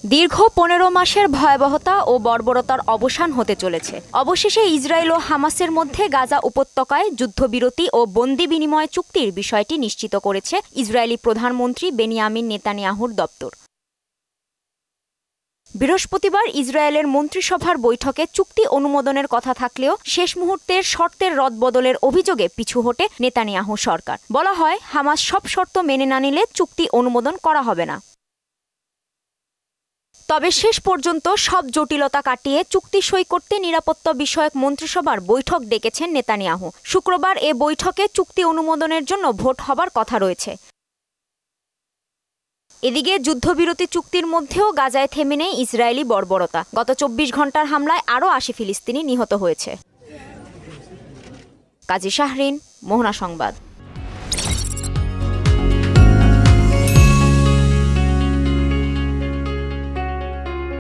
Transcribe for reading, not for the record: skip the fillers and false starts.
দীর্ঘ ১৫ মাসের ভয়াবহতা ও বর্বরতার অবসান হতে চলেছে। অবশেষে ইসরায়েল ও হামাসের মধ্যে গাজা উপত্যকায় যুদ্ধবিরতি ও বন্দি বিনিময় চুক্তির বিষয়টি নিশ্চিত করেছে ইসরায়েলি প্রধানমন্ত্রী বেনিয়ামিন নেতানিয়াহুর দপ্তর। বৃহস্পতিবার ইসরায়েলের মন্ত্রিসভার বৈঠকে চুক্তি অনুমোদনের কথা থাকলেও শেষ মুহূর্তের শর্তের রদবদলের অভিযোগে পিছু হটে নেতানিয়াহু সরকার। বলা হয়, হামাস সব শর্ত মেনে না নিলে চুক্তি অনুমোদন করা হবে না। তবে শেষ পর্যন্ত সব জটিলতা কাটিয়ে চুক্তি সই করতে নিরাপত্তা বিষয়ক মন্ত্রিসভার বৈঠক ডেকেছেন নেতানিয়াহু। শুক্রবার এ বৈঠকে চুক্তি অনুমোদনের জন্য ভোট হবার কথা রয়েছে। এদিকে যুদ্ধবিরতি চুক্তির মধ্যেও গাজায় থেমে নেই ইসরায়েলি বর্বরতা। গত ২৪ ঘন্টার হামলায় আরও ৮০ ফিলিস্তিনি নিহত হয়েছে। কাজী শাহরিন, মোহনা সংবাদ।